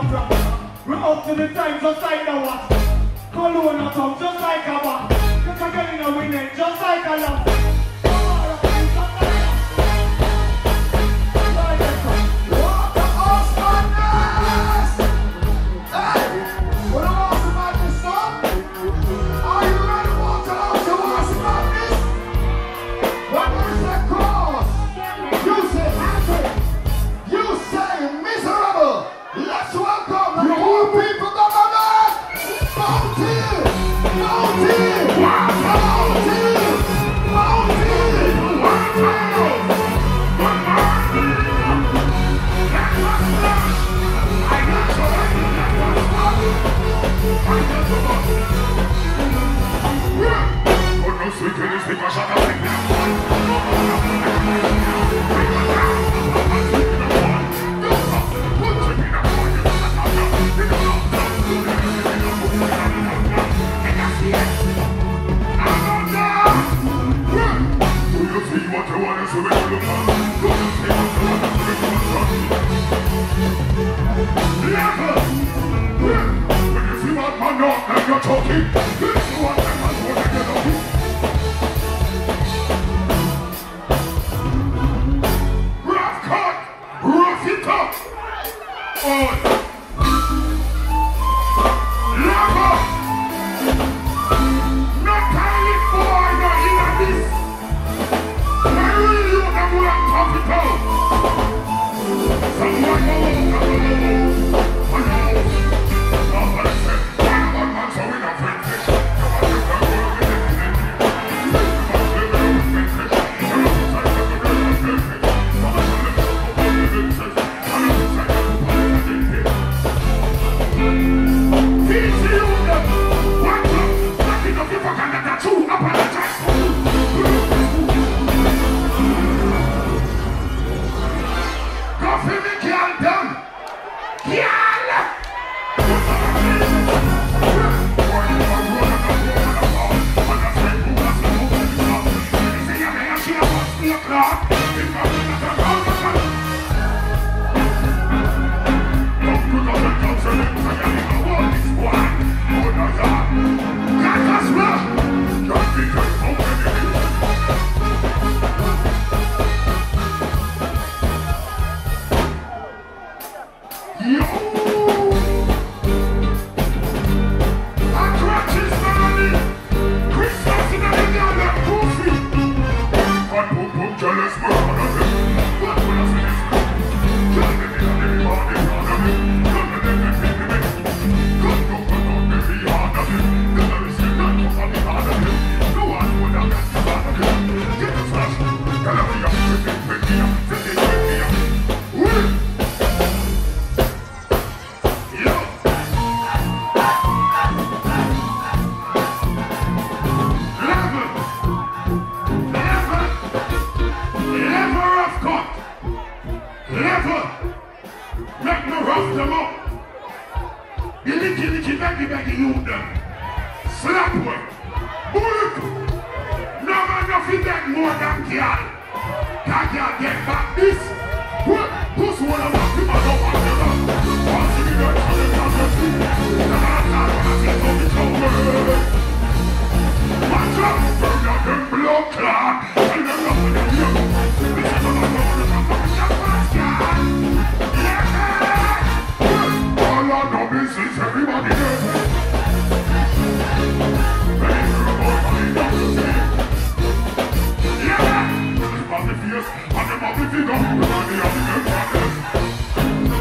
We're up to the time just like the what? Cologne or tongue just like a what? Cause I'm getting a winning just like a love. Waterhouse madness! Hey! What about the madness, son? Are you ready, Waterhouse? You want some madness? What is that cause? You say happy. You say miserable. Let's welcome the whole people that are there. Mountain! Mountain! Mountain! Mountain!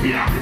Yeah.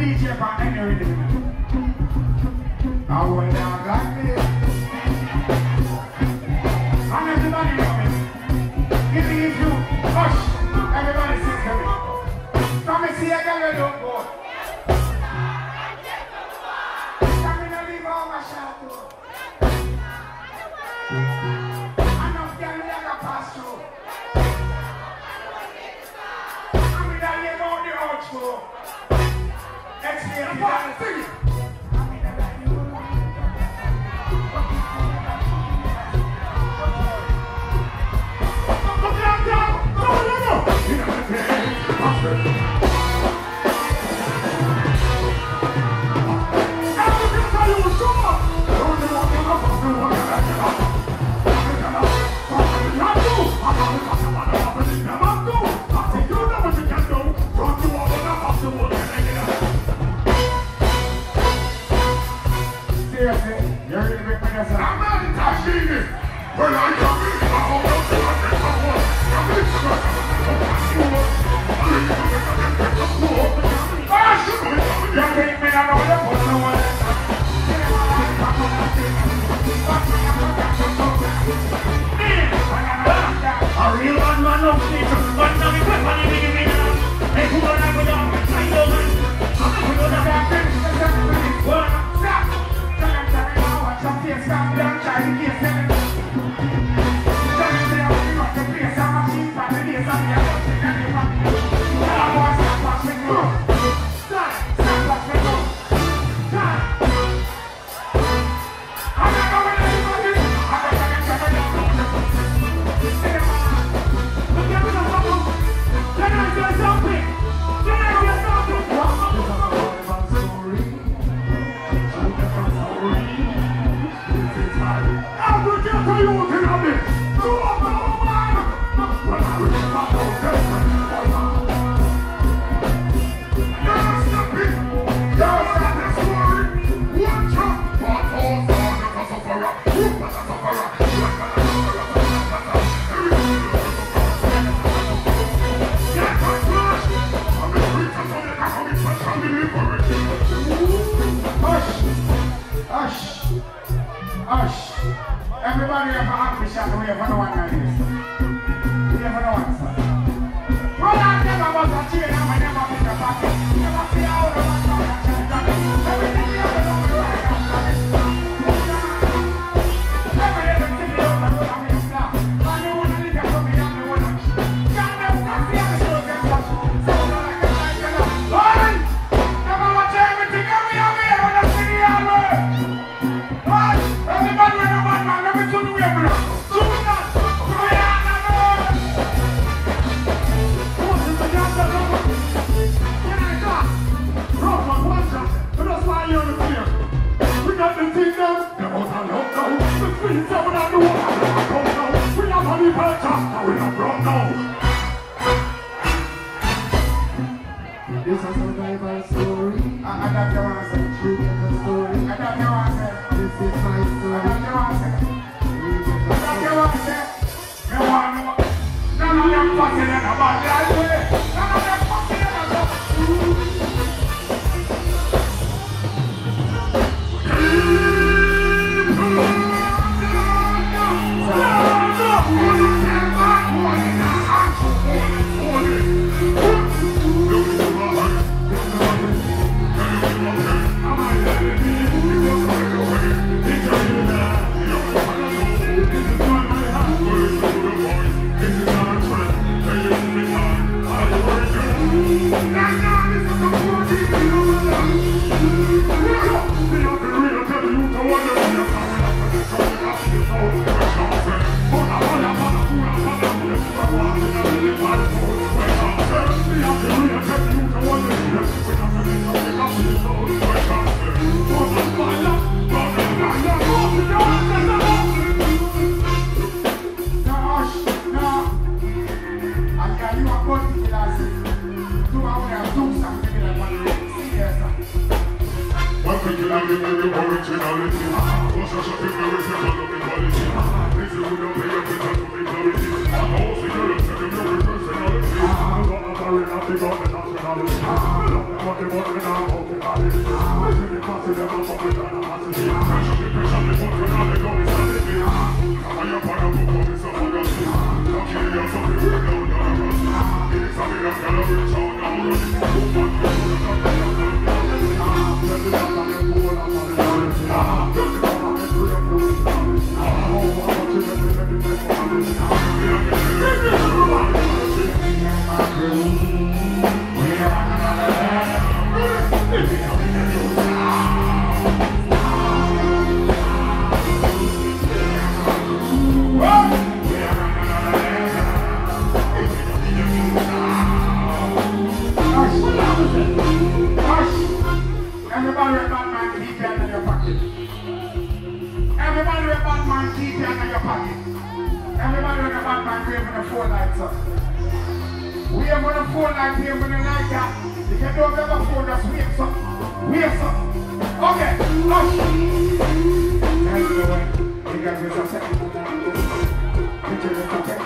DJ for any rhythm. I will not like this. And everybody know me. Give me his you. Hush. Everybody sing to me. Come and see a girl who don't go. Come in and leave all my shout to. Enough girl we have to pass through. I'm in that live on the arch floor. Explain to that. Sing it. Everybody have a happy shot away for no one like this. You never know what, sir. Well, I never was a chain, I never pick a pocket. Never see how the one talk and chat got it. Everything you ever know the right after it. Every day them take it out and put on me a slap. And you wanna live here for me and you wanna. Can't never see how the show gets watched. So I'm like a like a lot. Alright! Never watch everything and we have here on the city all way. Alright! Everybody with a bad man, let me do the way, bro. Do that! Do that! We got the thing down, the most I love now. The streets are without the water, I don't know. We have honey purchase, now we have brought now. This is a survival story. I got your answer. You get the story. I got your answer. This is my story. I got your answer. I got your answer. You want to know? None of them fucking in a bad life way. None of them fucking in a bad life. Everybody with Batman deejay in your pocket. Everybody with Batman deejay in your pocket. Everybody with a Batman waving the 4 lights up. We have one of 4 lights here with the light up. You can do a bit of 4, just wave up. Wave up. Okay, hush. Tell you what, you guys are so second. Picture this, okay?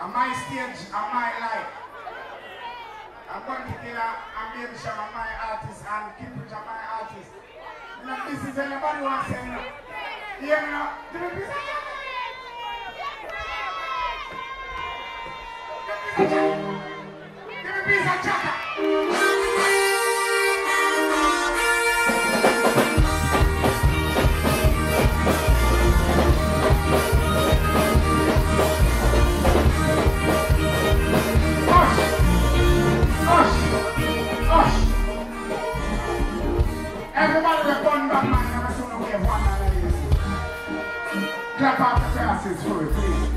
Am I stage? Am I live? I'm going to Killa and Baby Cham, am my artist, and Kiprich, am my artist. You know, this is anybody wants to say, you know. Yeah, you know, give me a piece of chat. Give me a piece of chat. Everybody will burn back, man. Never saw no way of one man like this. Clap out the glasses for it, please.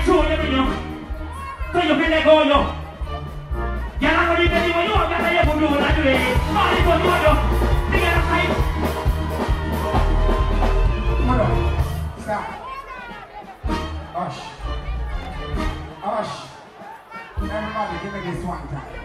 show you, you. So you feel like go, you. You're not going to be ready for you. You're not ready for you. You're not ready. All is on you. Bring it aside. Hold on. Stop. Hush. Hush. Everybody, give me this one time.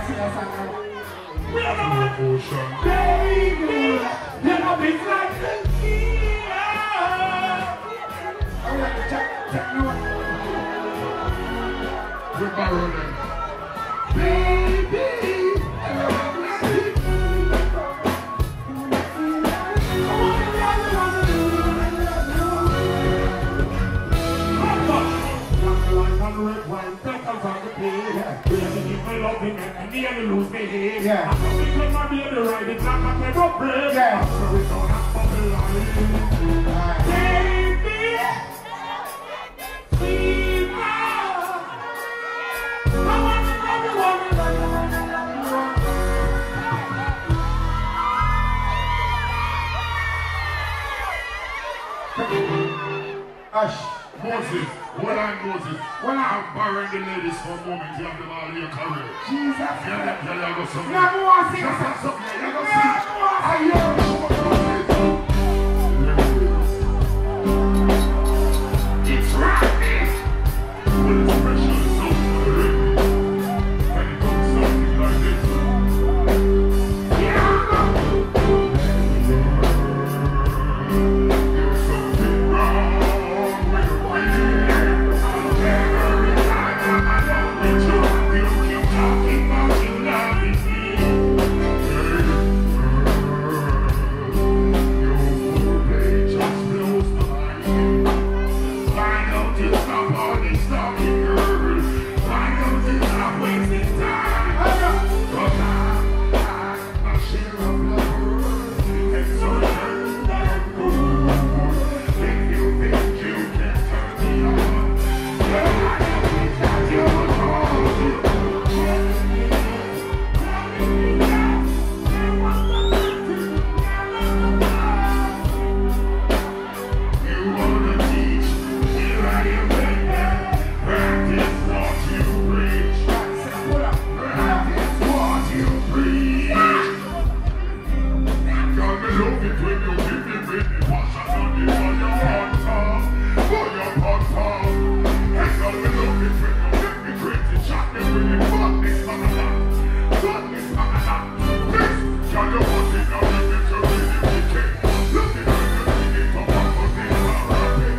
sing a song. We are the man. Ocean. Baby, you're not big like the Killa. I would like to check note. We're barreling. Baby, red wine, petals on the page. We have to keep my loving and nearly lose my head. Yeah. I'm going to my baby ride it like a paper bread. Yeah. So we don't have to be lying. Baby, Kiprich. I want to love you, Hush. Moses, when I'm Moses, when I'm borrowing the ladies for a moment, you have them all in your career. Jesus. Yeah, go something. No more sing a Just song. have something. You go No sing. more. I hear it's rocking. With a special song for the rhythm. When it comes to something like this. Yeah. There's something wrong with the way. Every time I know that you keep talking about your love is me. Your play just blows my mind. Why don't you stop all this talking, girl? Why don't you stop wasting time? Cause I'm a share of lovers, and so turn that good. If you think you can turn me on, well, I know that you're wrong. You wanna teach, here I am, baby. Practice what you preach. Practice what you preach. Girl, me love it when you give me passion on the for your hot top, for your hot top. And girl, me love it when you give me crazy shot, me bring it back, this man and that. Got this man and that. This, girl, you want it now, you get to really wicked. Look it when you sing it up and put it on rapid.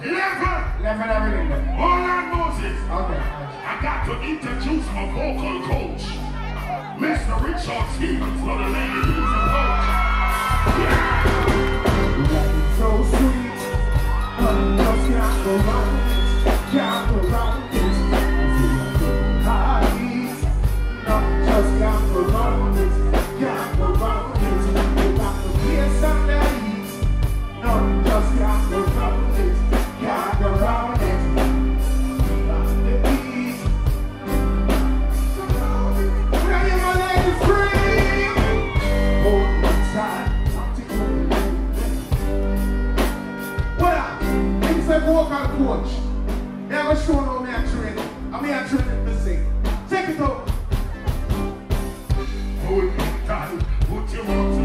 11. 11 everything then. All on Moses. Okay. I got to introduce my vocal coach, Mr. Richard Stevens, for the ladies who's a coach. Yeah! So sweet, but just can't go round it, can't go round it. Heartbeat, no, just can't go round it, can't go round it. You got to feel some days, no, just can't go round it, can't go round it. You got the beat, when I hear my lady scream, hold me tight, I'm taking it. What up? He's a vocal coach. Never show no me a train. I'm here training to sing. Check it out. Hold me tight, put your arms